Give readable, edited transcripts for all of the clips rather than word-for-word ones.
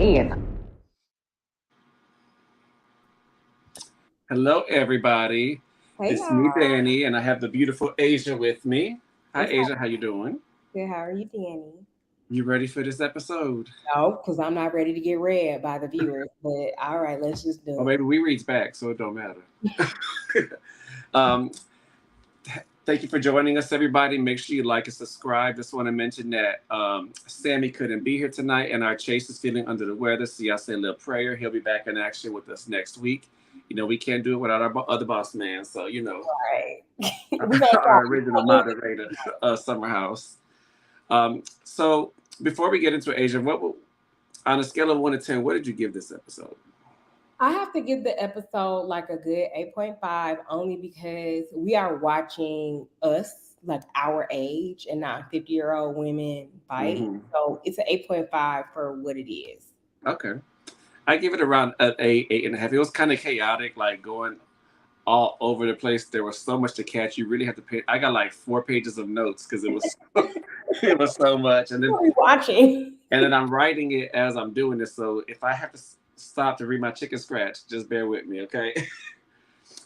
And Hello, everybody. Hey It's me, y'all, Danny, and I have the beautiful Asia with me. Hi, what's Asia. up? How you doing? Good. How are you, Danny? You ready for this episode? No, because I'm not ready to get read by the viewers. But all right, let's just Or do it. maybe we reach back, so it don't matter. um, Thank you for joining us, everybody. Make sure you like and subscribe. Just want to mention that Sammy couldn't be here tonight, and our Chase is feeling under the weather. So y'all say a little prayer. He'll be back in action with us next week. We can't do it without our other boss man. So All right, we're gonna try. our original moderator, Summer House. So before we get into Asia, on a scale of 1 to 10, what did you give this episode? I have to give the episode like a good 8.5, only because we are watching us like our age and not 50-year-old women fight. Hmm. So it's an 8.5 for what it is. Okay, I give it around an 8, 8.5. It was kind of chaotic, like going all over the place. There was so much to catch. You really have to pay. I got like 4 pages of notes because it was it was so much, What are we watching? and then I'm writing it as I'm doing this. So if I have to stop to read my chicken scratch, just bear with me, okay?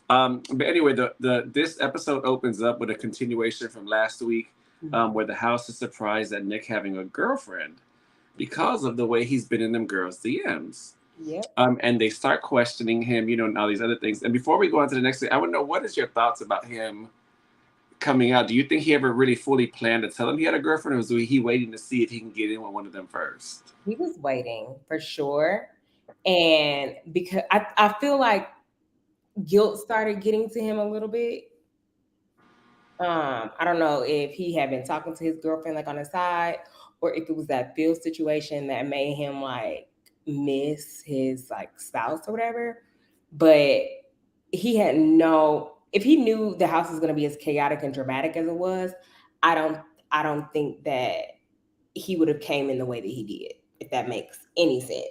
But anyway, the this episode opens up with a continuation from last week, where the house is surprised at Nick having a girlfriend because of the way he's been in them girls' DMs. Yep. And they start questioning him, and all these other things. And before we go on to the next thing, I want to know, what is your thoughts about him coming out? Do you think he ever really fully planned to tell him he had a girlfriend, or was he waiting to see if he can get in with one of them first? He was waiting for sure. And because I feel like guilt started getting to him a little bit. I don't know if he had been talking to his girlfriend like on the side, or if it was that Bill situation that made him like miss his like spouse or whatever. But he had no, if he knew the house was gonna be as chaotic and dramatic as it was, I don't I don't think that he would have came in the way that he did, if that makes any sense.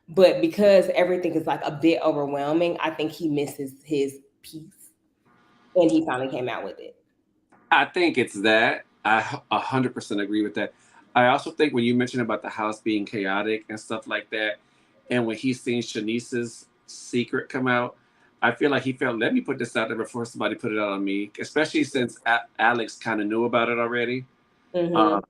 But because everything is like a bit overwhelming, I think he misses his piece, and he finally came out with it. I think it's that. I 100% agree with that. I also think when you mentioned about the house being chaotic and stuff like that, and when he's seen Shanice's secret come out, I feel like he felt, let me put this out there before somebody put it out on me, especially since Alex kind of knew about it already. Hmm. Um,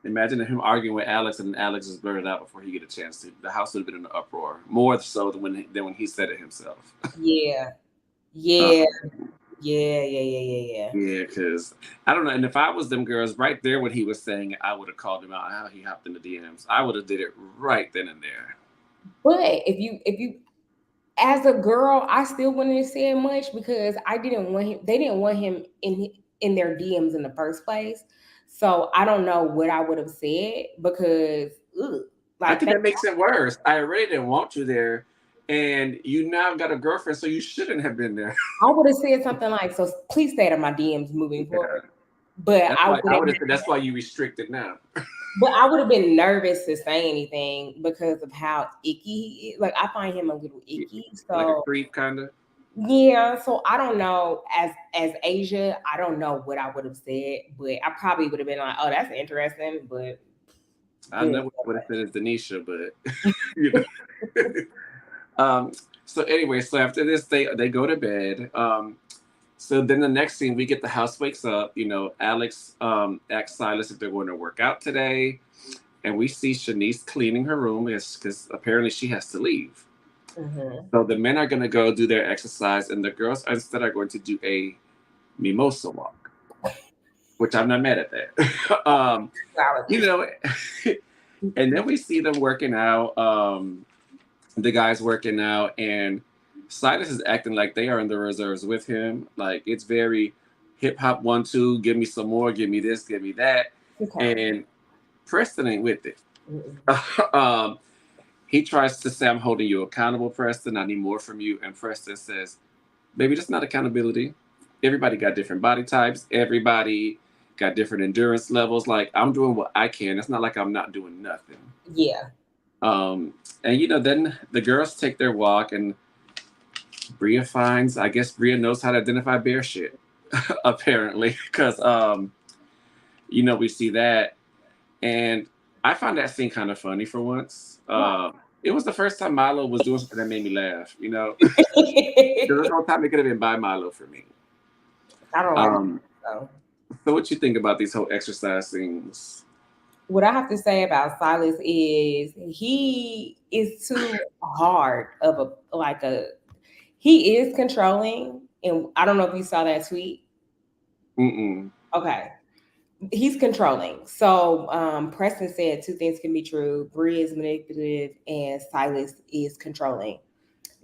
Imagine him arguing with Alex, and Alex just blurted out before he get a chance to. The house would have been in an uproar, more so than when he said it himself. Yeah, Uh, yeah, yeah. yeah, because I don't know. And if I was them girls right there when he was saying it, I would have called him out how he hopped in the DMs. I would have did it right then and there. But if you as a girl, I still wouldn't have said much because I didn't want him. They didn't want him in their DMs in the first place. So I don't know what I would have said because ugh, I like think they, that makes it worse. I really didn't want you there, and you now got a girlfriend, so you shouldn't have been there. I would have said something like, "So please stay out of my DMs moving forward." Yeah, But that's I why I wouldn't. would have said. That's why you restricted now. But I would have been nervous to say anything because of how icky he is. Like I find him a little icky. Like a So creep, kind of. yeah, so I don't know. As Asia, I don't know what I would have said, but I probably would have been like, "Oh, that's interesting," but I good. never would have said it's Denisha, but you know. um. So anyway, so after this, they go to bed. So then the next scene, we get the house wakes up. Alex asks Silas if they're going to work out today, and we see Shanice cleaning her room because apparently she has to leave. Hmm. So the men are going to go do their exercise, and the girls instead are going to do a mimosa walk, which I'm not mad at that. You know, and then we see them working out. The guys working out, and Silas is acting like they are in the reserves with him. Like it's very hip hop 1 2. Give me some more. Give me this. Give me that. Okay. And Preston ain't with it. Mm-mm. um, he tries to say, "I'm holding you accountable, Preston. I need more from you." And Preston says, "Baby, that's not accountability. Everybody got different body types. Everybody got different endurance levels. Like I'm doing what I can. It's not like I'm not doing nothing." Yeah. Um, and then the girls take their walk, and I guess Bria knows how to identify bear shit, apparently, because we see that, and I find that scene kind of funny for once. Why? It was the first time Milo was doing something that made me laugh. The whole time it could have been by Milo for me. I don't like so. So what you think about these whole exercise things? What I have to say about Silas is he is too hard of a he is controlling, and I don't know if you saw that tweet. Mm-mm. Okay. He's controlling. So Preston said two things can be true. Bree is manipulative and Silas is controlling.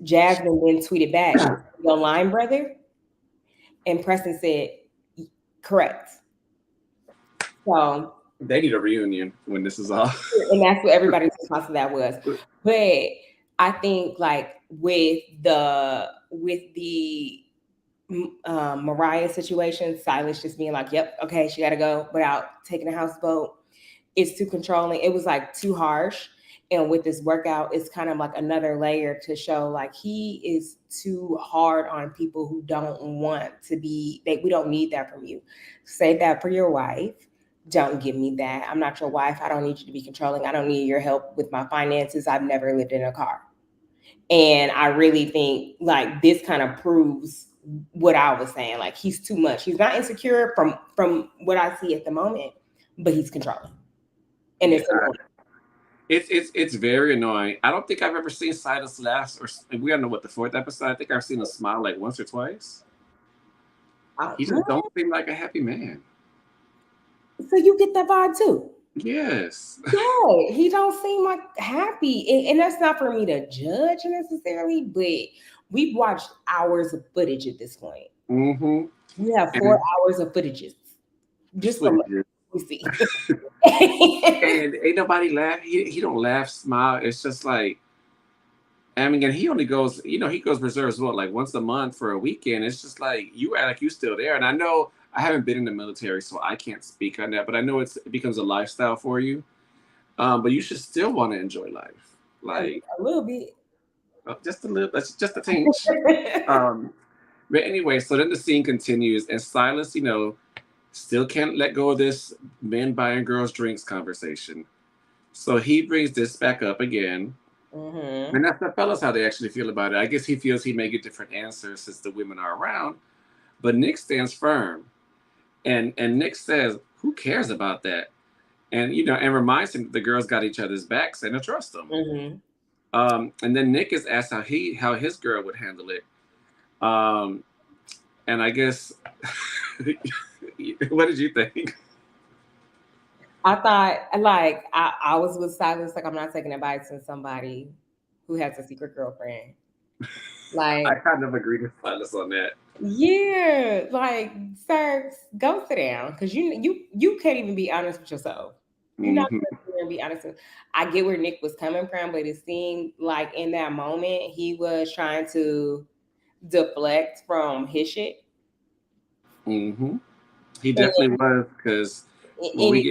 Jasmine then tweeted back, your line, brother? And Preston said, correct. So they need a reunion when this is off. And that's what everybody's response to that was. But I think like with the Mariah situation, Silas just being like, yep, okay, she got to go without taking a houseboat. It's too controlling. It was like too harsh. And with this workout, it's kind of like another layer to show like he is too hard on people who don't want to be, we don't need that from you. Say that for your wife. Don't give me that. I'm not your wife. I don't need you to be controlling. I don't need your help with my finances. I've never lived in a car. And I really think like this kind of proves what I was saying. Like he's too much. He's not insecure from what I see at the moment, but he's controlling. And it's annoying. It's very annoying. I don't think I've ever seen Silas laugh, or we don't know what the fourth episode. I think I've seen him smile like once or twice. He just don't seem like a happy man. So you get that vibe too? Yes. Yeah, he don't seem like happy, and that's not for me to judge necessarily. But we've watched hours of footage at this point. Mm-hmm. We have 4 hours of footages. Just from we see. And ain't nobody laugh. He don't laugh, smile. It's just like, I mean, and he only goes, he goes reserves what, like once a month for a weekend. It's just like you act like you still there. And I know I haven't been in the military, so I can't speak on that. But I know it becomes a lifestyle for you. But you should still want to enjoy life, like a little bit, just a little. That's just a tinge. But anyway, so then the scene continues, and Silas, still can't let go of this men buying girls drinks conversation. So he brings this back up again. Mm-hmm. And that's the fellas how they actually feel about it. I guess he feels he may get different answers since the women are around. But Nick stands firm. And Nick says, who cares about that? And, and reminds him that the girls got each other's backs and to trust them. Mm-hmm. And then Nick is asked how his girl would handle it. And I guess, what did you think? I thought, like, I was with Silas, like, I'm not taking advice from somebody who has a secret girlfriend. Like, I kind of agree with Silas on that. Yeah, like, sir, go sit down, because you can't even be honest with yourself. You're not going to be honest with. I get where Nick was coming from, but it seemed like in that moment he was trying to deflect from his shit. Mm-hmm. He definitely was, because he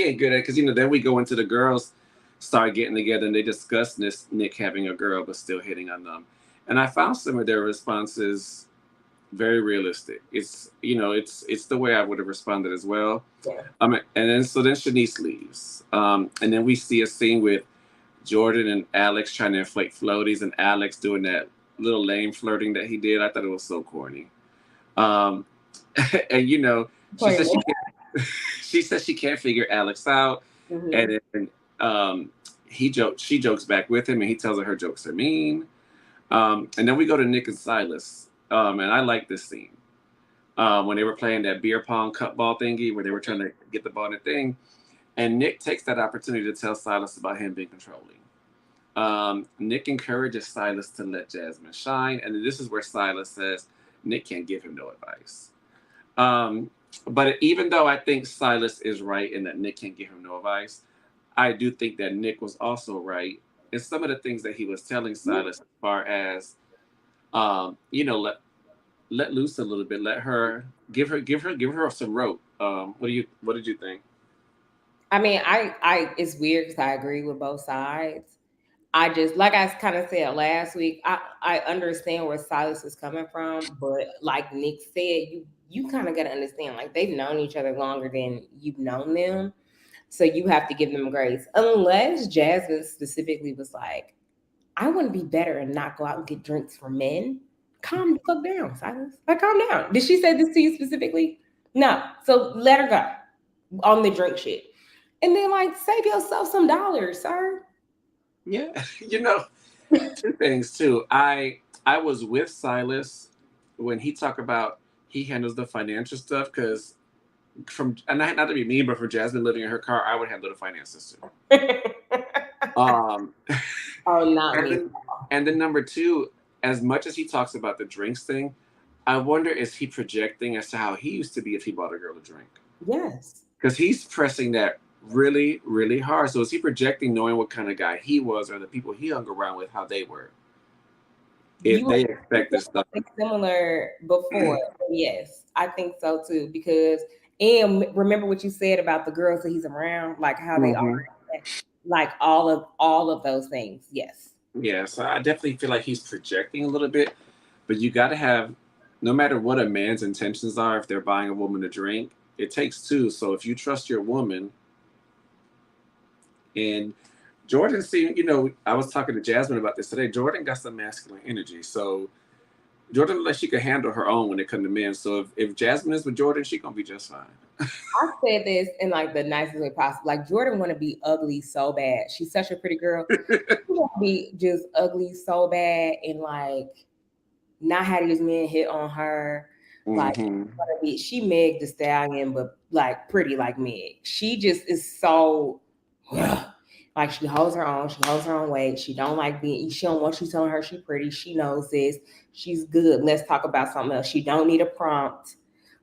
ain't good at it, because then we go into the girls start getting together and they discuss this Nick having a girl but still hitting on them. And I found some of their responses very realistic. It's it's the way I would have responded as well. Yeah. And then Shanice leaves. And then we see a scene with Jordan and Alex trying to inflate floaties, and Alex doing that little lame flirting that he did. I thought it was so corny. And she says she can't figure Alex out. Mm-hmm. And then she jokes back with him, and he tells her jokes are mean. And then we go to Nick and Silas. And I like this scene. When they were playing that beer pong cup ball thingy where they were trying to get the ball in the thing. And Nick takes that opportunity to tell Silas about him being controlling. Nick encourages Silas to let Jasmine shine. And this is where Silas says Nick can't give him no advice. But even though I think Silas is right in that Nick can't give him no advice, I do think that Nick was also right in some of the things that he was telling Silas as far as, let loose a little bit, let her give her some rope. What did you think? I mean, I it's weird because I agree with both sides. I just, like I kind of said last week, I understand where Silas is coming from, but like Nick said, you kind of got to understand, like they've known each other longer than you've known them. So you have to give them grace. Unless Jasmine specifically was like, I want to be better and not go out and get drinks for men. Calm the fuck down, Silas. Like, calm down. Did she say this to you specifically? No. So let her go on the drink shit. And then, like, save yourself some dollars, sir. Yeah, you know, two things too. I was with Silas when he talked about he handles the financial stuff because from and not to be mean, but for Jasmine living in her car, I would handle the finances too. Um, Oh, not and me. then number two, as much as he talks about the drinks thing, I wonder is he projecting as to how he used to be if he bought a girl a drink? Yes. Because he's pressing that really, really hard. So is he projecting knowing what kind of guy he was or the people he hung around with, how they were? If You they expect this stuff. similar before. Yes, I think so too. Because and remember what you said about the girls that he's around, like how they are, like all of those things. Yes. Yeah, so I definitely feel like he's projecting a little bit, but you got to have, no matter what a man's intentions are, if they're buying a woman a drink, it takes two. So if you trust your woman, and Jordan, see, you know, I was talking to Jasmine about this today. Jordan got some masculine energy, so Jordan, like she could handle her own when it comes to men. So if Jasmine is with Jordan, she gonna be just fine. I said this in like the nicest way possible. Like Jordan want to be ugly so bad. She's such a pretty girl. She want to be just ugly so bad and like not have these men hit on her. Like she Meg the Stallion, but like pretty like Meg. She just is so like she holds her own. She holds her own weight. She don't like being. She don't want you telling her she pretty. She knows this. She's good. Let's talk about something else. She don't need a prompt.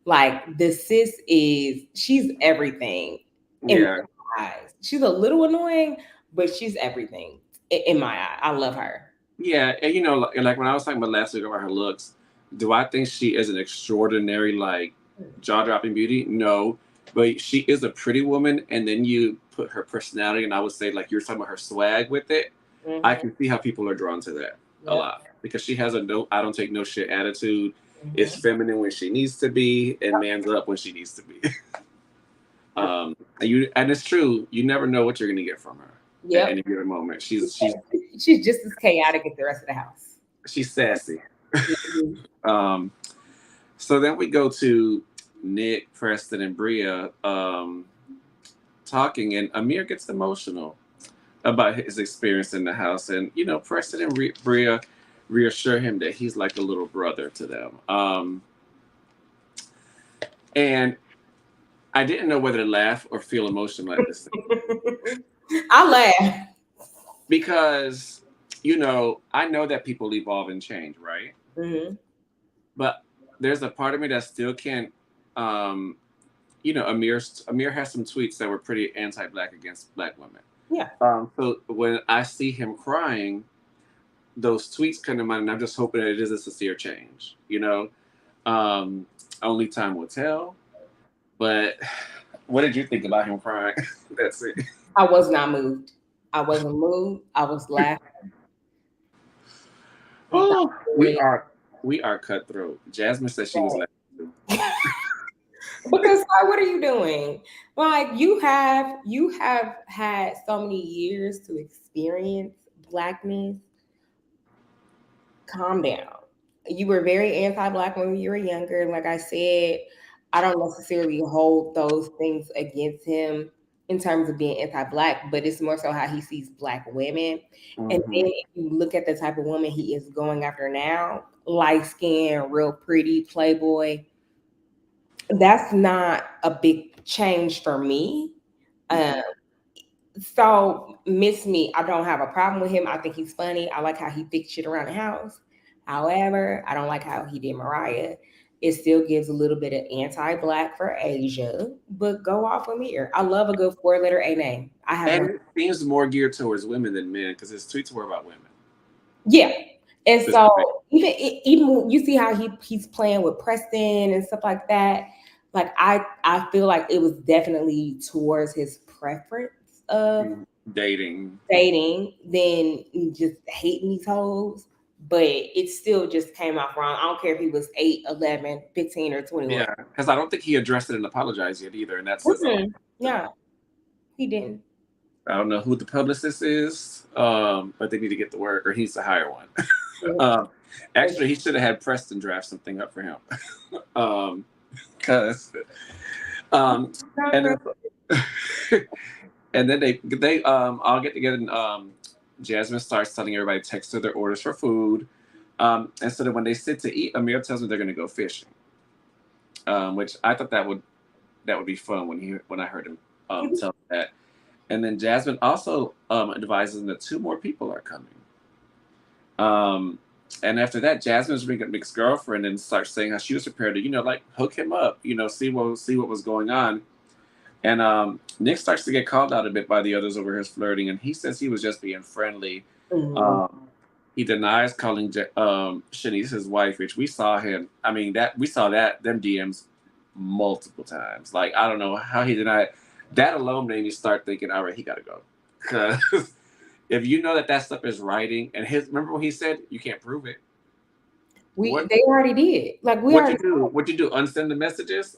Like the sis is. She's everything. In my eyes, she's a little annoying, but she's everything in my eye. I love her. Yeah, and you know, like when I was talking about last week about her looks, do I think she is an extraordinary, like, jaw-dropping beauty? No, but she is a pretty woman, and then you put her personality, and I would say, like, you're talking about her swag with it. I can see how people are drawn to that a lot because she has a no, I don't take no shit attitude. Is feminine when she needs to be, and man's up when she needs to be. And it's true. You never know what you're gonna get from her at any given moment. She's just as chaotic as the rest of the house. She's sassy. So then we go to Nick, Preston, and Bria talking, and Amir gets emotional about his experience in the house. And, you know, Preston and Bria reassure him that he's like a little brother to them. And I didn't know whether to laugh or feel emotional at this thing. I laugh. Because, you know, I know that people evolve and change, right? But there's a part of me that still can't, you know, Amir has some tweets that were pretty anti-Black against Black women. Yeah. So when I see him crying, those tweets come to mind, and I'm just hoping that it is a sincere change. You know, only time will tell. But what did you think about him crying? That's it. I was not moved. I wasn't moved. I was laughing. Oh, we are cutthroat. Jasmine said she was laughing too. Because what are you doing? Like you have had so many years to experience Blackness. Calm down. You were very anti-Black when you were younger. Like I said, I don't necessarily hold those things against him in terms of being anti-Black, but it's more so how he sees Black women. And then if you look at the type of woman he is going after now, light-skinned, real pretty, playboy, that's not a big change for me. So miss me, I don't have a problem with him. I think he's funny. I like how he fixed shit around the house. However, I don't like how he did Mariah. It still gives a little bit of anti-Black for Asia, but go off Amir. I love a good 4-letter A name. And it seems more geared towards women than men because his tweets were about women. Yeah. And so even you see how he's playing with Preston and stuff like that. Like I feel like it was definitely towards his preference of dating than just hating these hoes. But it still just came out wrong. I don't care if he was 8, 11, 15, or 21. Yeah, because I don't think he addressed it and apologized yet either. And that's yeah. He didn't. I don't know who the publicist is, but they need to get the work, or he needs to hire one. Actually, he should have had Preston draft something up for him. Because and then, and then they all get together and Jasmine starts telling everybody to text her their orders for food. And so that when they sit to eat, Amir tells them they're going to go fishing, which I thought that would be fun when I heard him tell that. And then Jasmine also advises them that 2 more people are coming. And after that, Jasmine's bringing up Nick's girlfriend and starts saying how she was prepared to, like hook him up, see what was going on. And Nick starts to get called out a bit by the others over his flirting, and he says he was just being friendly. Mm-hmm. He denies calling Shanice his wife, which we saw them DMs multiple times. Like, I don't know how he denied it. That alone made me start thinking, all right, he got to go. Because if you know that stuff is writing, and remember when he said you can't prove it? They already did. Like, what'd you do? Unsend the messages?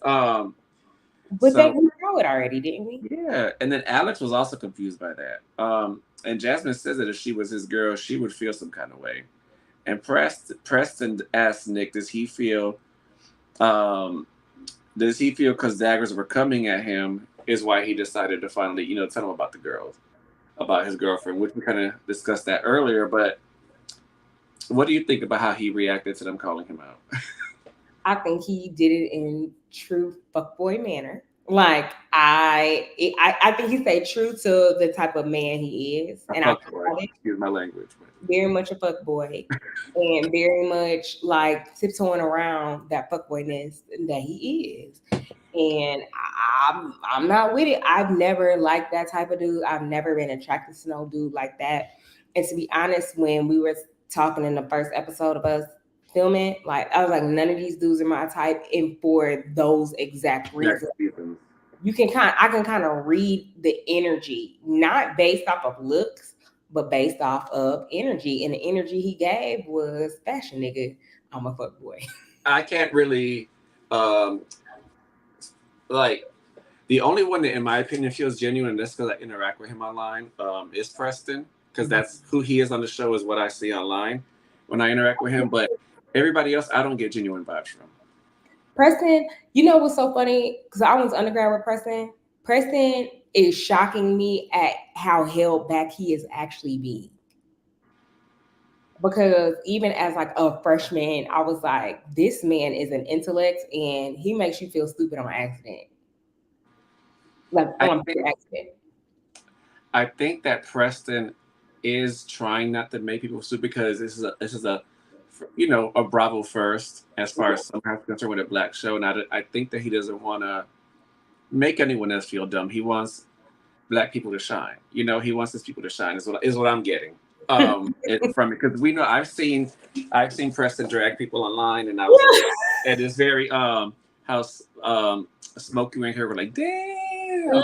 We know it already, didn't we? Yeah. And then Alex was also confused by that. And Jasmine says that if she was his girl, she would feel some kind of way. And Preston asked Nick, does he feel because daggers were coming at him is why he decided to finally, tell him about the girls, about his girlfriend, which we kind of discussed that earlier. But what do you think about how he reacted to them calling him out? I think he did it in true fuckboy manner. Like, I think he stayed true to the type of man he is. Excuse my language. Very much a fuckboy. And very much like tiptoeing around that fuckboyness that he is. And I'm not with it. I've never liked that type of dude. I've never been attracted to no dude like that. And to be honest, when we were talking in the first episode of us filming, like, I was like, none of these dudes are my type, and for those exact reasons. I can kind of read the energy, not based off of looks, but based off of energy. And the energy he gave was fashion nigga. I'm a fuckboy. I can't really like, the only one that in my opinion feels genuine, and that's because I interact with him online, is Preston, because that's who he is on the show, is what I see online when I interact with him. But everybody else, I don't get genuine vibes from. Preston, you know what's so funny? Because I was undergrad with Preston. Preston is shocking me at how held back he is actually being. Because even as like a freshman, I was like, this man is an intellect and he makes you feel stupid on accident. Like, on accident. I think that Preston is trying not to make people stupid, because this is a Bravo first as far as some kind of concern with a black show. And I think that he doesn't want to make anyone else feel dumb. He wants black people to shine. He wants his people to shine is what I'm getting from it, because we know I've seen Preston drag people online, and it's very how Smokey and her were like, damn,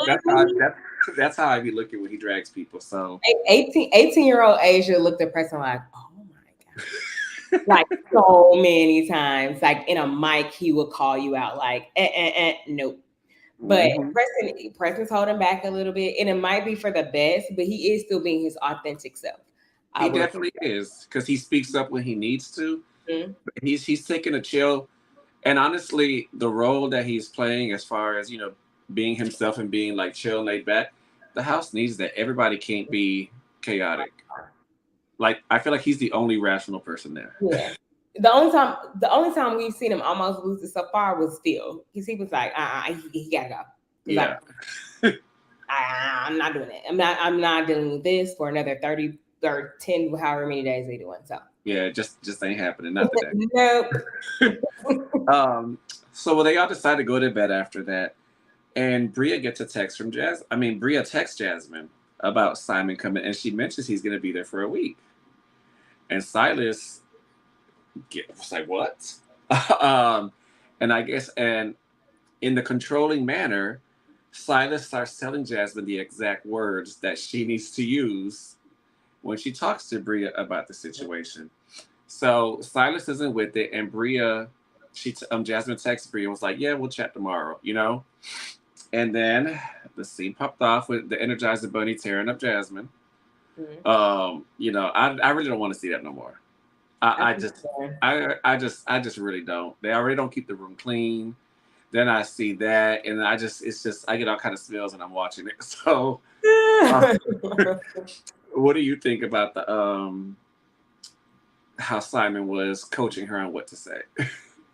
that's how I be looking when he drags people. So 18-year-old Asia looked at Preston like, oh my god. Like, so many times, like in a mic, he would call you out like, nope. But Preston's holding back a little bit, and it might be for the best, but he is still being his authentic self. He definitely is, because he speaks up when he needs to. Mm-hmm. He's taking a chill, and honestly, the role that he's playing, as far as being himself and being like chill and laid back, the house needs that. Everybody can't be chaotic. Like, I feel like he's the only rational person there. Yeah. The only time we've seen him almost lose it so far was Phil, because he was like, he gotta go. Yeah. Like, I'm not doing it. I'm not dealing with this for another 30 or 10, however many days they doing. So yeah, just ain't happening. Not today. Nope. So they all decide to go to bed after that, and Bria gets a text from Bria texts Jasmine about Simon coming, and she mentions he's going to be there for a week. And Silas was like, what? And I guess, and in the controlling manner, Silas starts telling Jasmine the exact words that she needs to use when she talks to Bria about the situation. So Silas isn't with it, and Bria, Jasmine texts Bria and was like, yeah, we'll chat tomorrow, And then the scene popped off with the Energizer Bunny tearing up Jasmine. You know, I really don't want to see that no more. I just I just really don't. They already don't keep the room clean. Then I see that, and it's just I get all kind of smells when I'm watching it. So, uh, what do you think about the how Simon was coaching her on what to say?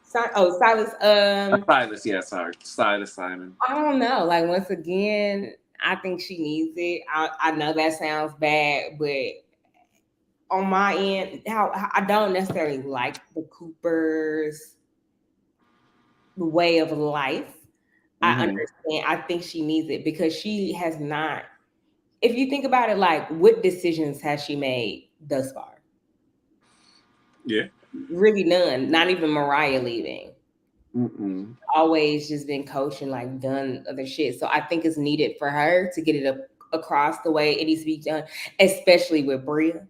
Silas. Silas, yeah, sorry, Silas Simon. I don't know. Like once again, I think she needs it. I know that sounds bad, but on my end, how I don't necessarily like the Coopers' way of life. I understand. I think she needs it because she has not. If you think about it, like what decisions has she made thus far? Yeah, really none. Not even Mariah leaving. Mm-mm. Always just been coaching, like done other shit. So I think it's needed for her to get it across the way it needs to be done, especially with Bria.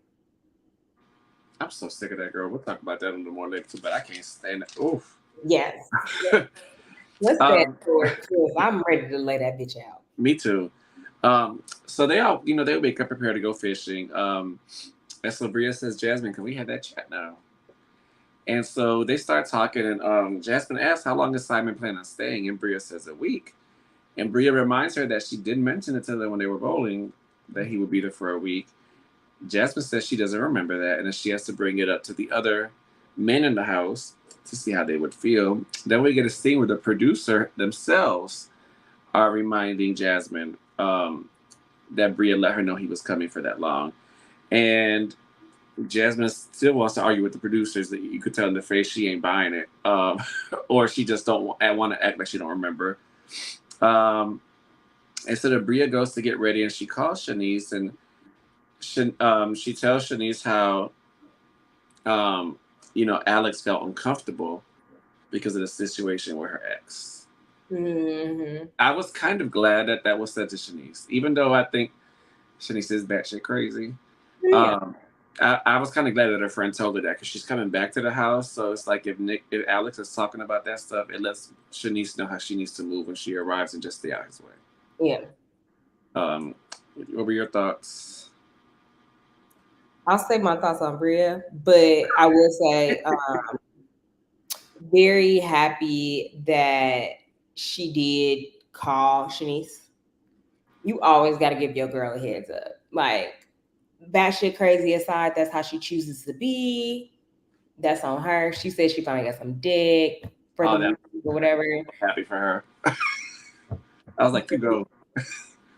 I'm so sick of that girl. We'll talk about that a little more later too, but I can't stand it. Oof. Yes. Let's fast forward because I'm ready to lay that bitch out. Me too. So they all, you know, they wake up prepared to go fishing. And so Bria says, Jasmine, can we have that chat now? And so they start talking, and Jasmine asks, how long is Simon planning on staying? And Bria says, a week. And Bria reminds her that she didn't mention it to them when they were bowling, that he would be there for a week. Jasmine says she doesn't remember that, and that she has to bring it up to the other men in the house to see how they would feel. Then we get a scene where the producer themselves are reminding Jasmine that Bria let her know he was coming for that long. And Jasmine still wants to argue with the producers that you could tell in the face she ain't buying it, or she just don't want to act like she don't remember. And so Bria goes to get ready, and she calls Shanice, and she tells Shanice how you know, Alex felt uncomfortable because of the situation with her ex. I was kind of glad that that was said to Shanice, even though I think Shanice is batshit crazy. Yeah. I was kind of glad that her friend told her that because she's coming back to the house. So it's like if Alex is talking about that stuff, it lets Shanice know how she needs to move when she arrives and just stay out his way. Yeah. What were your thoughts? I'll say my thoughts on Bria, but I will say very happy that she did call Shanice. You always got to give your girl a heads up. Like, batshit crazy aside, that's how she chooses to be. That's on her. She said she finally got some dick for the movie or whatever. Happy for her. I was like, you go.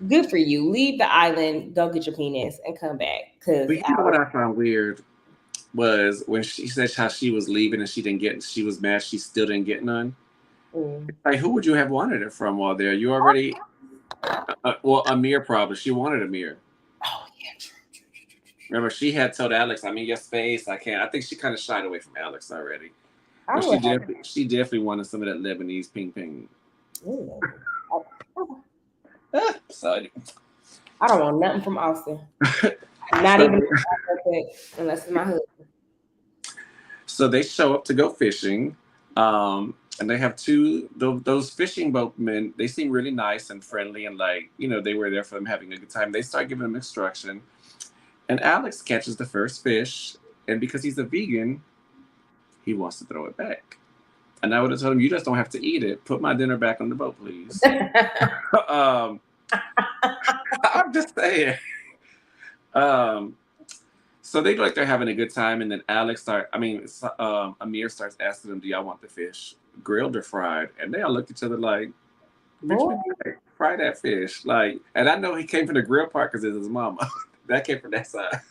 Good for you. Leave the island, go get your penis, and come back. Because you know what I found weird was when she said how she was leaving and she was mad she still didn't get none. Like, who would you have wanted it from while there? You already, well, Amir probably. She wanted Amir. Oh yeah, true. Remember, she had told Alex, "I mean, your face, I can't." I think she kind of shied away from Alex already. But she definitely wanted some of that Lebanese ping ping. So I don't want nothing from Austin. Not even unless it's my husband. So they show up to go fishing, and they have those fishing boatmen. They seem really nice and friendly, and like, you know, they were there for them having a good time. They start giving them instruction, and Alex catches the first fish, and because he's a vegan, he wants to throw it back. And I would have told him, you just don't have to eat it. Put my dinner back on the boat, please. I'm just saying. So they look like they're having a good time, and then Amir starts asking them, do y'all want the fish grilled or fried? And they all looked at each other like, bitch, fry that fish. Like, and I know he came from the grill part because it's his mama. That came from that side.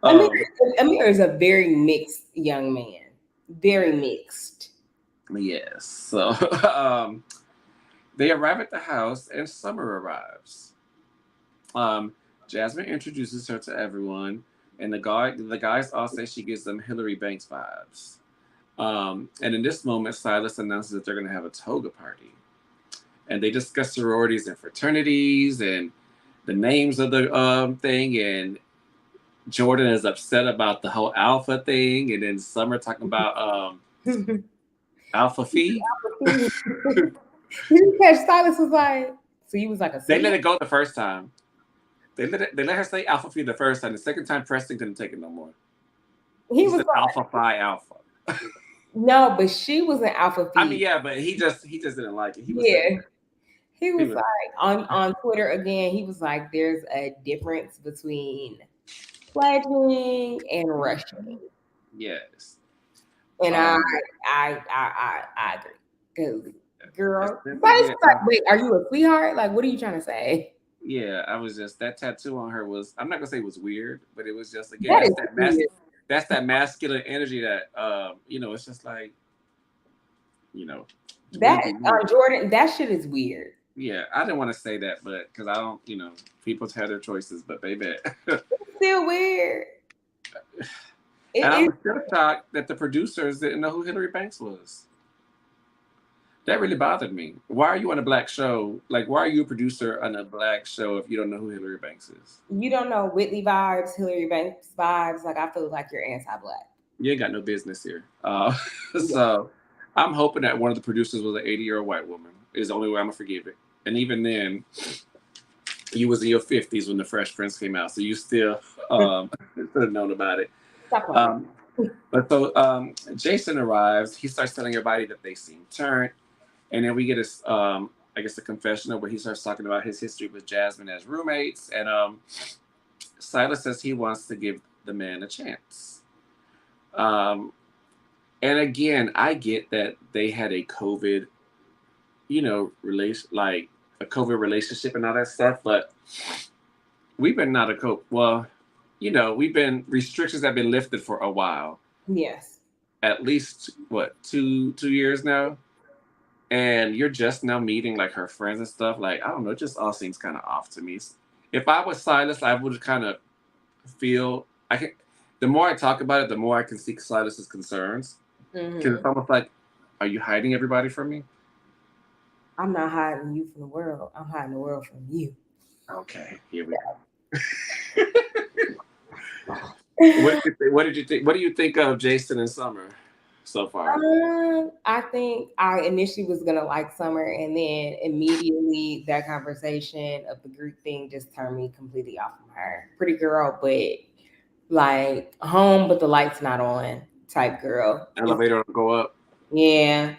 Amir is a very mixed young man. Very mixed. Yes. So they arrive at the house, and Summer arrives. Jasmine introduces her to everyone, and the guys all say she gives them Hillary Banks vibes. And in this moment, Silas announces that they're going to have a toga party, and they discuss sororities and fraternities and the names of the thing. And Jordan is upset about the whole alpha thing, and then Summer talking about Alpha Phi. You catch Silas was like, so you was like a They let sweetheart? it go the first time. They let her say alpha phi the first time. The second time, Preston couldn't take it no more. He He was said like, alpha phi alpha. no, but she was an alpha I mean, feed. yeah, but he just didn't like it. He was Yeah. everywhere. He He was was like on Twitter again, he was like, there's a difference between pledging and rushing. yes. And Um, I agree. Because just girl, simply but it's get like, wait, are you a sweetheart? Like, what are you trying to say? yeah, I was just that tattoo on her was I'm not gonna say it was weird, but it was just again That is weird. that's that masculine energy that you know, it's just like, you know, we That be me. Jordan, that shit is weird. Yeah, I didn't want to say that, but because I don't, you know, people have their choices, but baby. And It's still weird. It I is. was still shocked that the producers didn't know who Hillary Banks was. That really bothered me. Why are you on a black show? Like, why are you a producer on a black show if you don't know who Hillary Banks is? You don't know Whitley vibes, Hillary Banks vibes. Like, I feel like you're anti-black. You ain't got no business here. Yeah. So I'm hoping that one of the producers was an 80-year-old white woman. Is the only way I'm gonna forgive it. And even then, you was in your 50s when the Fresh Prince came out, so you still should have known about it. Stop playing. Um, but so Jason arrives. He starts telling everybody that they seem turned, and then we get a, I guess, a confessional where he starts talking about his history with Jasmine as roommates, and Silas says he wants to give the man a chance. Um, and again, I get that they had a COVID, you know, relation like a COVID relationship and all that stuff, but we've been not a COVID. Well, you know, we've been restrictions have been lifted for a while, Yes. at least what 2 years now, and you're just now meeting like her friends and stuff. Like I don't know, it just all seems kind of off to me. If I was Silas, I would kind of feel I can. The more I talk about it, the more I can see Silas's concerns because it's Hmm. almost like, are you hiding everybody from me? I'm not hiding you from the world. I'm hiding the world from you. Okay, here we go. What did you think? What do you think of Jason and Summer so far? I think I initially was gonna like Summer, and then immediately that conversation of the group thing just turned me completely off from her. Pretty girl, but like home, but the lights not on type girl. Elevator will go up. Yeah.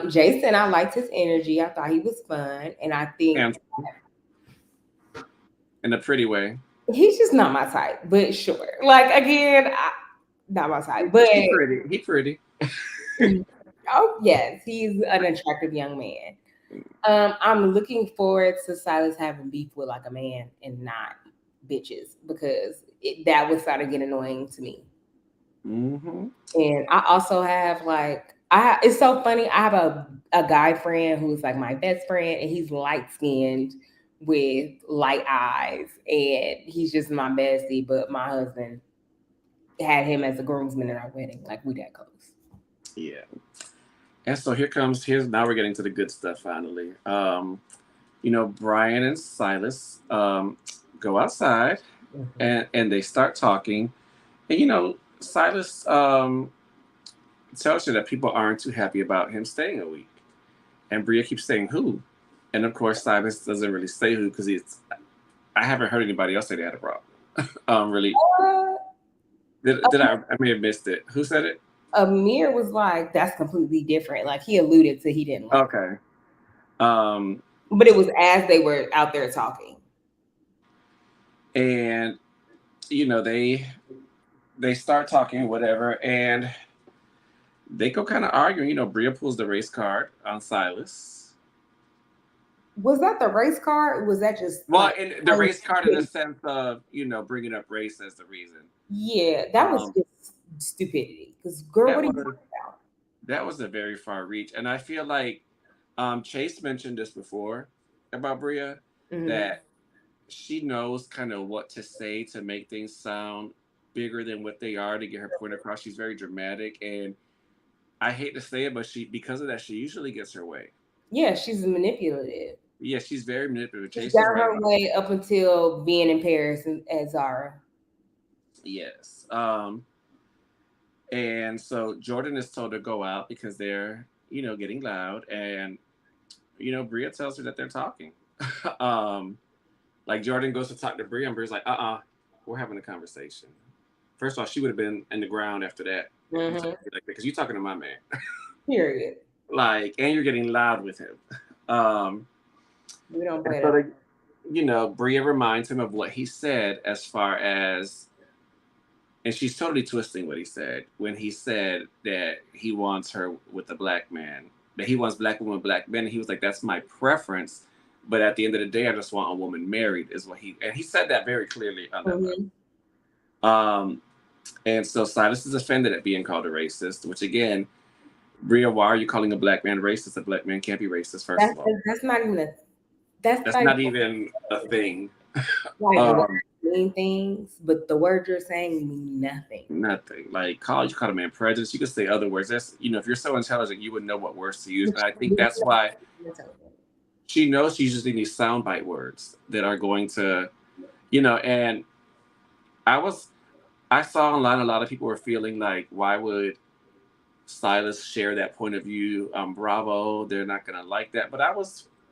Jason, I liked his energy. I thought he was fun, and I think And in a pretty way. he's just not my type. But sure, like again, not my type. But He pretty. He pretty. oh yes, he's an attractive young man. I'm looking forward to Silas having beef with like a man and not bitches because that would start to get annoying to me. Mm-hmm. And I also have like it's so funny. I have a guy friend who's like my best friend, and he's light skinned with light eyes, and he's just my bestie. But my husband had him as a groomsman in our wedding. Like we that close. Yeah. And so here's now we're getting to the good stuff finally. You know, Brian and Silas go outside Mhm. and they start talking. And you know, Silas tells you that people aren't too happy about him staying a week. And Bria keeps saying who. And of course Silas doesn't really say who because he's I haven't heard anybody else say they had a problem. Really. Uh, Did I may have missed it. Who said it? Amir was like, "That's completely different." Like he alluded to he didn't like, Okay. Um but it was as they were out there talking. and you know, they start talking, whatever, and they go kind of arguing. You know, Bria pulls the race card on Silas. Was that the race car? Or was that just Well, like in the race card in the sense of, you know, bringing up race as the reason. yeah, that was Um, just stupidity. Because girl, that what are you was talking about? that was a very far reach, and I feel like Chase mentioned this before about Bria Mhm. that she knows kind of what to say to make things sound bigger than what they are to get her point across. She's very dramatic, and I hate to say it, but she because of that she usually gets her way. Yeah, she's manipulative. Yeah, she's very manipulative. She Chase is got right her about way up until being in Paris as Zara. yes. And so Jordan is told to go out because they're, you know, getting loud. And Bria tells her that they're talking. Like Jordan goes to talk to Bria, and Bria's like, we're having a conversation. First off, she would have been in the ground after that. Because you're talking to my man. Period. Like, and you're getting loud with him. We don't play that. Bria reminds him of what he said as far as, and she's totally twisting what he said when he said that he wants her with a black man, that he wants black women, black men. And he was like, that's my preference. But at the end of the day, I just want a woman married is what and he said that very clearly on that. And so Silas is offended at being called a racist, which again, Bria, why are you calling a black man racist? A black man can't be racist, first of all. That's not even that's not even a thing. Like, mean things, but the words you're saying mean nothing. Nothing. Like, you call a man prejudiced. You could say other words. That's, if you're so intelligent, you would know what words to use. And I think that's why she knows she's using these soundbite words that are going to, and I saw online a lot of people were feeling like, why would Silas share that point of view? Bravo, they're not going to like that. But I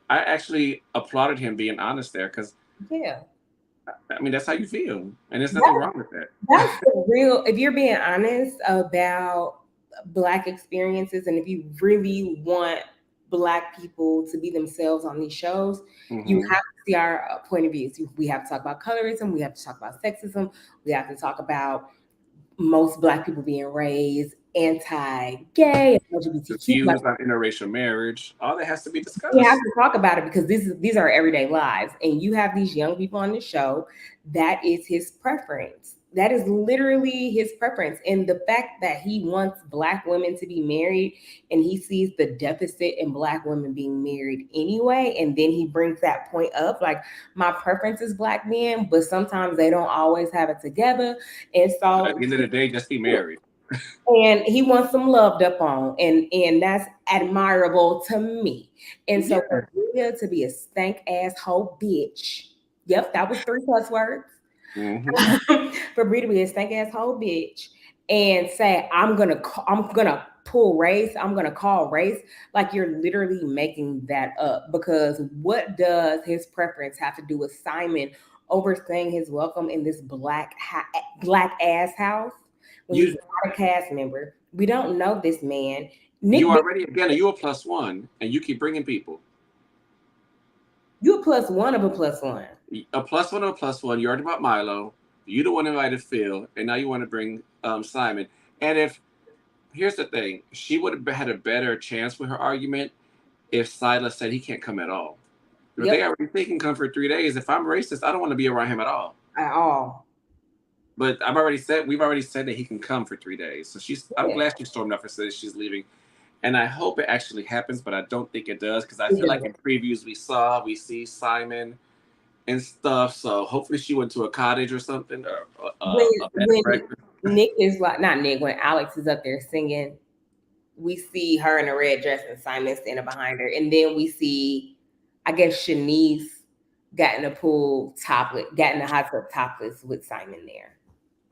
actually applauded him being honest there because, I mean, that's how you feel. And there's nothing wrong with that. That's real. If you're being honest about Black experiences and if you really want Black people to be themselves on these shows, you have to see our point of views. We have to talk about colorism. We have to talk about sexism. We have to talk about most Black people being raised anti-gay, LGBTQ. Views on interracial marriage. All that has to be discussed. We have to talk about it because these are everyday lives. And you have these young people on the show. That is his preference. That is literally his preference. And the fact that he wants Black women to be married and he sees the deficit in Black women being married anyway. And then he brings that point up, like, my preference is Black men, but sometimes they don't always have it together. And so at the end of the day, just be married. And he wants them loved up on, and that's admirable to me. And so for Bria to be a stank asshole bitch, yep, that was 3 cuss words. For Bria to be a stank asshole bitch and say, I'm gonna pull race, I'm gonna call race, like, you're literally making that up. Because what does his preference have to do with Simon overstaying his welcome in this black ass house? When he's not a cast member, we don't know this man. You already, again, you a +1, and you keep bringing people. You a +1 of a +1. A +1 of a +1. You already brought Milo. You the one invited Phil, and now you want to bring Simon. And here's the thing, she would have had a better chance with her argument if Silas said he can't come at all. If they already think he can come for 3 days, if I'm racist, I don't want to be around him at all. At all. But we've already said that he can come for 3 days. So I'm glad she stormed up and said she's leaving. And I hope it actually happens, but I don't think it does, because I feel like in previews we see Simon and stuff. So hopefully she went to a cottage or something. When Nick is like, not Nick, when Alex is up there singing, we see her in a red dress and Simon standing behind her. And then we see, I guess, Shanice got in the pool topless, got in the hot tub topless with Simon there.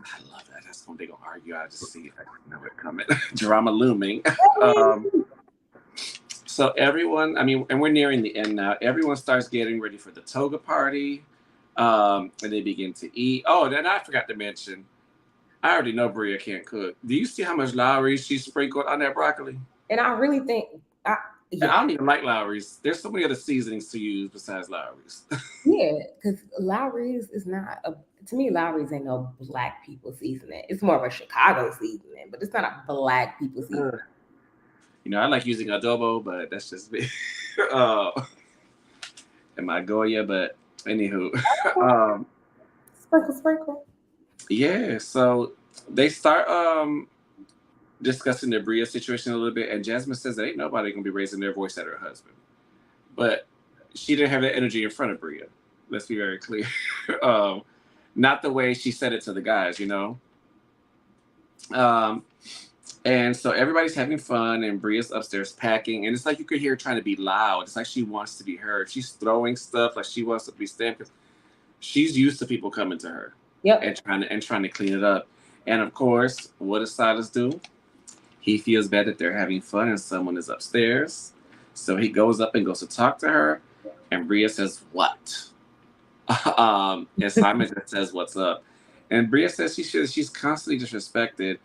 I love that. That's when they're going to argue. I just see it. I know it coming. Drama looming. So everyone, I mean, and we're nearing the end now. Everyone starts getting ready for the toga party. And they begin to eat. Oh, then I forgot to mention, I already know Bria can't cook. Do you see how much Lowry's she sprinkled on that broccoli? And I really think... I don't even like Lowry's. There's so many other seasonings to use besides Lowry's. Yeah, because Lowry's is not to me, Lowry's ain't no Black people seasoning. It's more of a Chicago seasoning, but it's not a Black people seasoning. I like using adobo, but that's just me. And my Goya, but anywho. Sprinkle. Yeah, so they start discussing the Bria situation a little bit, and Jasmine says that ain't nobody gonna be raising their voice at her husband. But she didn't have that energy in front of Bria. Let's be very clear. Not the way she said it to the guys, And so everybody's having fun, and Bria's upstairs packing, and it's like you could hear her trying to be loud. It's like she wants to be heard. She's throwing stuff like she wants to be stamped. She's used to people coming to her, and trying to clean it up. And of course, what does Silas do? He feels bad that they're having fun and someone is upstairs. So he goes up and goes to talk to her, and Bria says, "What?" And Simon just says, "What's up?" And Bria says she's constantly disrespected,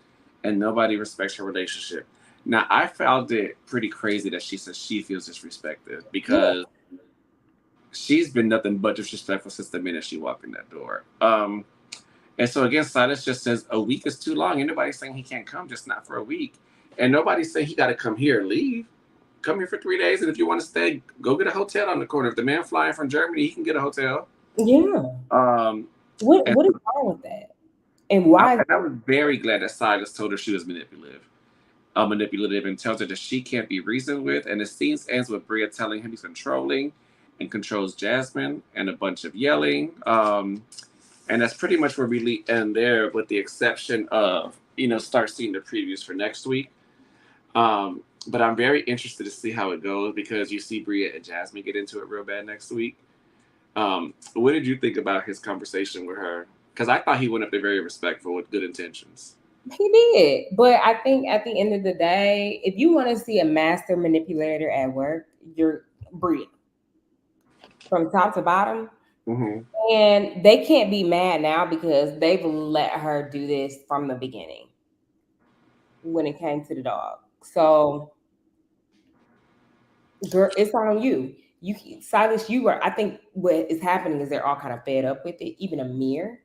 and nobody respects her relationship. Now, I found it pretty crazy that she says she feels disrespected because she's been nothing but disrespectful since the minute she walked in that door. And so again, Silas just says a week is too long. Ain't nobody saying he can't come, just not for a week. And nobody's saying he got to come here and leave. Come here for 3 days, and if you want to stay, go get a hotel on the corner. If the man flying from Germany, he can get a hotel. Yeah. What is wrong with that? And why? And I was very glad that Silas told her she was manipulative, and tells her that she can't be reasoned with. And the scene ends with Bria telling him he's controlling and controls Jasmine and a bunch of yelling. And that's pretty much where we end there, with the exception of, start seeing the previews for next week. But I'm very interested to see how it goes, because you see Bria and Jasmine get into it real bad next week. What did you think about his conversation with her? Because I thought he went up there very respectful with good intentions. He did. But I think at the end of the day, if you want to see a master manipulator at work, you're Bria. From top to bottom. Mm-hmm. And they can't be mad now because they've let her do this from the beginning when it came to the dog. So, girl, it's on you. Silas, I think what is happening is they're all kind of fed up with it, even Amir.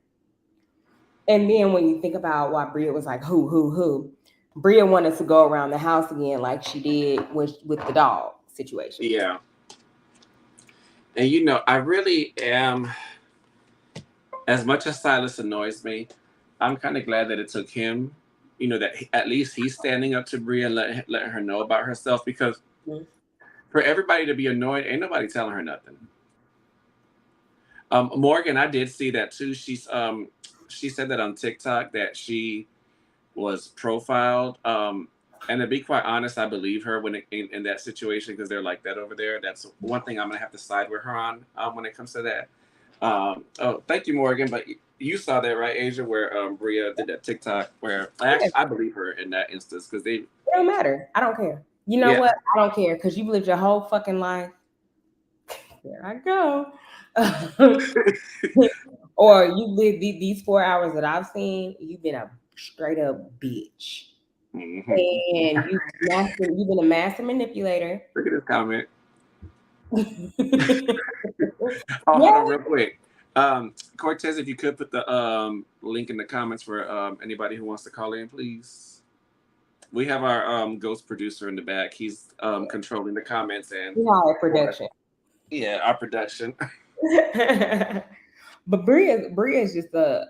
And then when you think about why Bria was like, who, Bria wanted to go around the house again like she did with the dog situation. Yeah. And I really am, as much as Silas annoys me, I'm kind of glad that it took him, that at least he's standing up to Bria and letting her know about herself, because for everybody to be annoyed, ain't nobody telling her nothing. Morgan, I did see that too. She said that on TikTok that she was profiled. And to be quite honest, I believe her in that situation, because they're like that over there. That's one thing I'm gonna have to side with her on when it comes to that. Oh, thank you, Morgan. But you saw that, right, Asia, where Bria did that TikTok where I believe her in that instance, because it don't matter. I don't care. You know what? I don't care, because you've lived your whole fucking life. There I go. Or you live these 4 hours that I've seen, you've been a straight up bitch. Mm-hmm. And you've been a master manipulator. Look at this comment. Hold on real quick. Cortez, if you could put the link in the comments for anybody who wants to call in, please. We have our ghost producer in the back. He's controlling the comments and our production. Yeah, our production. But Bria is just the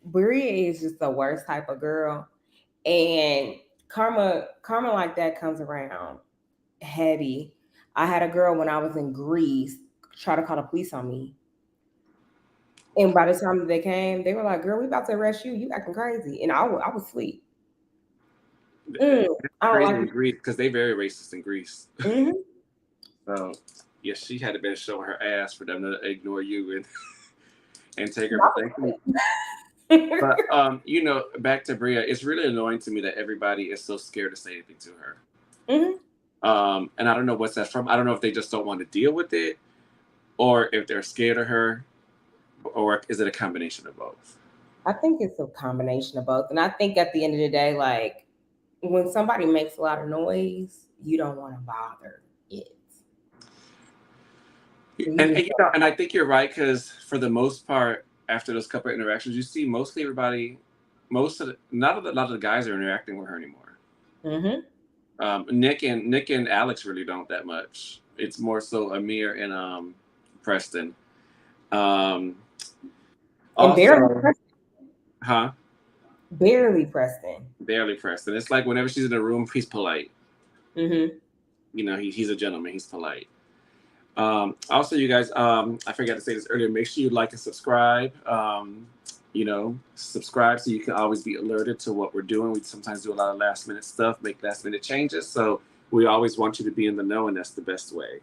worst type of girl, and karma like that comes around heavy. I had a girl when I was in Greece try to call the police on me, and by the time they came, they were like, "Girl, we about to arrest you. You acting crazy," and I was asleep. I don't like in Greece, because they very racist in Greece. Mm-hmm. So yeah, she had to been showing her ass for them to ignore you and take her. But back to Bria, it's really annoying to me that everybody is so scared to say anything to her. Mm-hmm. And I don't know what's that from. I don't know if they just don't want to deal with it, or if they're scared of her, or is it a combination of both? I think it's a combination of both. And I think at the end of the day, like, when somebody makes a lot of noise, you don't want to bother it. And I think you're right, because for the most part, after those couple of interactions, you see mostly everybody, not a lot of the guys are interacting with her anymore. Mm-hmm. Nick and Alex really don't that much. It's more so Amir and Preston. And barely Preston. Huh? Barely Preston. Barely Preston. It's like whenever she's in the room, he's polite. Mm-hmm. He's a gentleman. He's polite. Also, you guys, I forgot to say this earlier. Make sure you like and subscribe. Subscribe so you can always be alerted to what we're doing. We sometimes do a lot of last minute stuff, make last minute changes. So we always want you to be in the know, and that's the best way.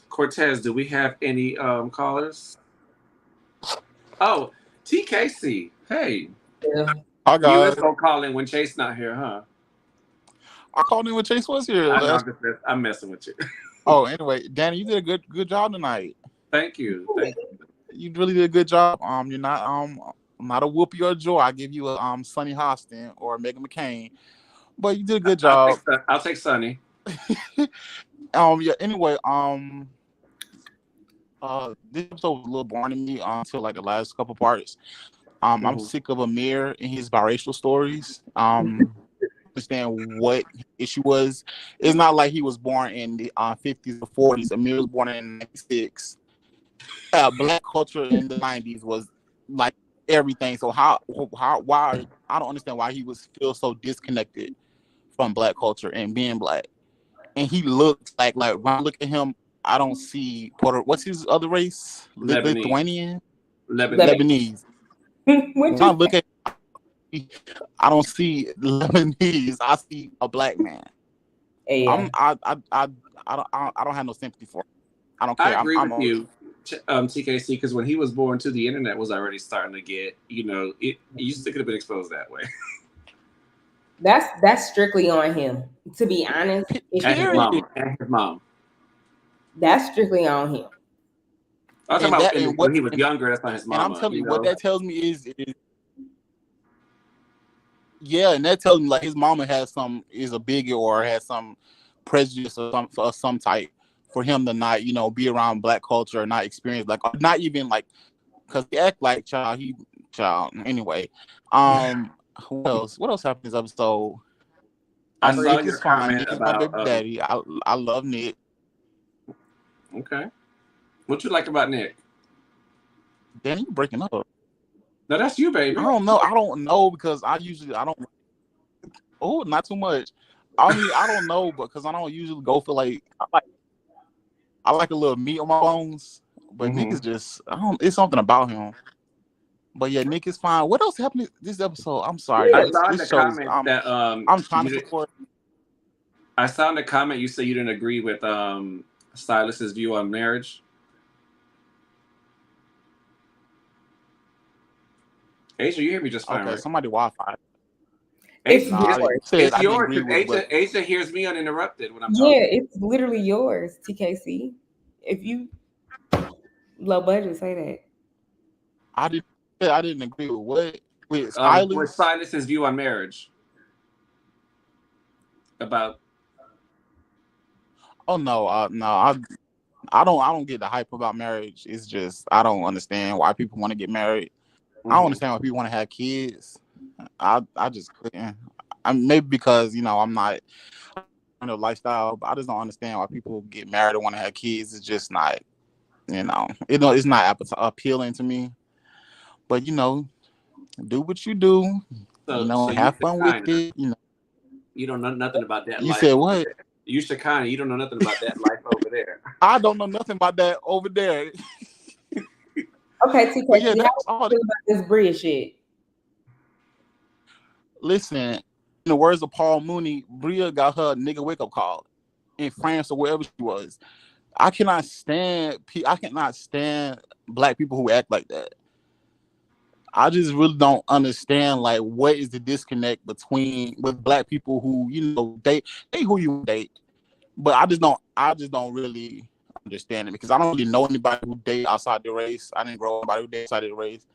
Cortez, do we have any callers? Oh, TKC. Hey. Yeah. Hi, guys. You was gonna call in when Chase not here, huh? I called in when Chase was here. I know, I'm messing with you. Oh, anyway, Danny, you did a good job tonight. Thank you. You really did a good job. You're not a Whoopi or a Joy. I give you a Sonny Hostin or Megan McCain, but you did a good job. I'll take Sonny. Yeah. Anyway, this episode was a little boring to me until like the last couple parts. I'm sick of Amir and his biracial stories. Understand what his issue was. It's not like he was born in the 50s or 40s. Amir was born in 96. Black culture in the 90s was like everything. So why I don't understand why he was feel so disconnected from black culture and being black. And he looks like when I look at him, I don't see what's his other race? Lithuanian? Lebanese. When I look at I don't see Lebanese. I see a black man. Yeah. I don't have no sympathy for him. I don't care. I agree with you, TKC, because when he was born, too, the internet was already starting to get, it used to could have been exposed that way. That's strictly on him. To be honest, and his mom. That's strictly on him. I was talking about when he was younger. That's not his mom. And I'm telling you, what that tells me is yeah, and that tells me like his mama is a bigot or has some prejudice or some type for him to not, be around black culture or not experience like not even like because he act like child. Anyway, what else? What else happened this episode? Nick is fine. Nick is my baby daddy. I love Nick. Okay. What you like about Nick? Danny, you breaking up. No, that's you, baby. I don't know because I don't. Oh, not too much. I mean, I don't know, because I don't usually go for like I like a little meat on my bones, but Nick is just it's something about him. But yeah, Nick is fine. What else happened this episode? I'm sorry. I saw in the comment that I'm trying to support. I saw in the comment you said you didn't agree with Silas's view on marriage. Asia, you hear me just fine, okay, right? Somebody Wi-Fi. It's yours. It's yours. Asia hears me uninterrupted when I'm talking. Yeah, it's literally yours, TKC. If you low budget, say that. I didn't agree with what with Silas's view on marriage. About. Oh no, no, I don't get the hype about marriage. It's just I don't understand why people want to get married. I don't understand why people want to have kids. I just couldn't. Maybe because I'm not in a lifestyle, but I just don't understand why people get married and want to have kids. It's just not, it's not appealing to me. But do what you do. So have fun with it. You don't know nothing about that. You said what? You should you don't know nothing about that life over there. I don't know nothing about that over there. Okay, TK, yeah, that's all about this Bria shit. Listen, in the words of Paul Mooney, Bria got her nigga wake up call in France or wherever she was. I cannot stand black people who act like that. I just really don't understand like what is the disconnect with black people who date who you date, but I just don't really understand it because I don't really know anybody who date outside the race. I didn't grow up with anybody who date outside the race.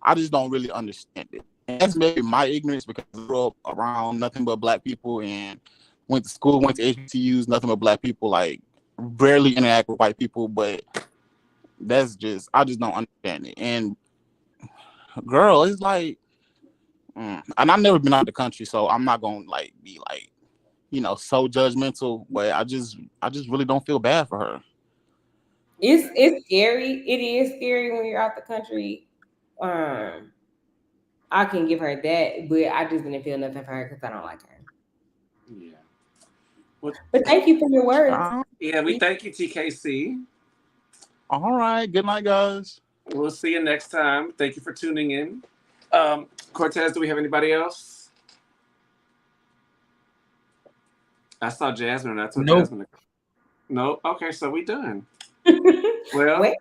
I just don't really understand it. And that's maybe my ignorance because I grew up around nothing but black people and went to school, went to HBCUs, nothing but black people, like rarely interact with white people, but I just don't understand it. And girl, it's like, and I've never been out of the country, so I'm not gonna be so judgmental, but I just really don't feel bad for her. It's scary. It is scary when you're out the country. I can give her that, but I just didn't feel nothing for her because I don't like her. Yeah. But thank you for your words. Yeah, we thank you, TKC. All right. Good night, guys. We'll see you next time. Thank you for tuning in. Cortez, do we have anybody else? I saw Jasmine. I told Jasmine. No. Okay, so we done. Well,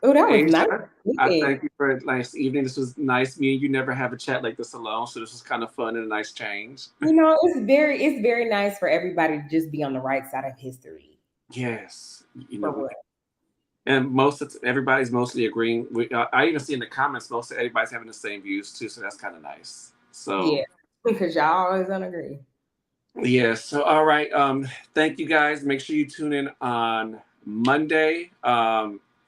Oh, that was nice. Aisha, I thank you for a nice evening. This was nice. Me and you never have a chat like this alone, so this was kind of fun and a nice change. It's very nice for everybody to just be on the right side of history. Yes, you For know, what? and everybody's mostly agreeing. I even see in the comments most of everybody's having the same views too, so that's kind of nice. So Yeah, because y'all always don't agree. yeah, so all right. Thank you guys. Make sure you tune in on Monday.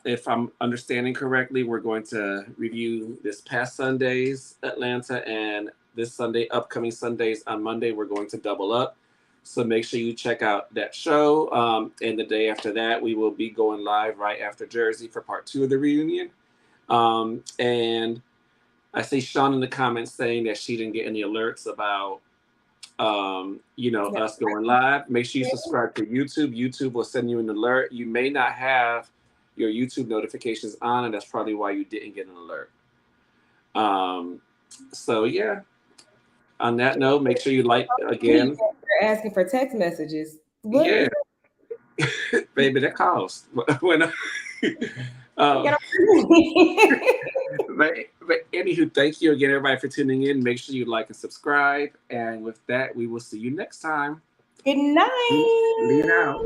If I'm understanding correctly, we're going to review this past Sunday's Atlanta and this Sunday, upcoming Sundays on Monday. We're going to double up. So make sure you check out that show. And the day after that, we will be going live right after Jersey for part 2 of the reunion. And I see Sean in the comments saying that she didn't get any alerts about us going live. Make sure you subscribe to YouTube. YouTube will send you an alert. You may not have your YouTube notifications on, and that's probably why you didn't get an alert. So yeah. On that note, make sure you like again. You're asking for text messages. What? Yeah, baby, that costs. When, but anywho, thank you again, everybody, for tuning in. Make sure you like and subscribe. And with that, we will see you next time. Good night. Lean out.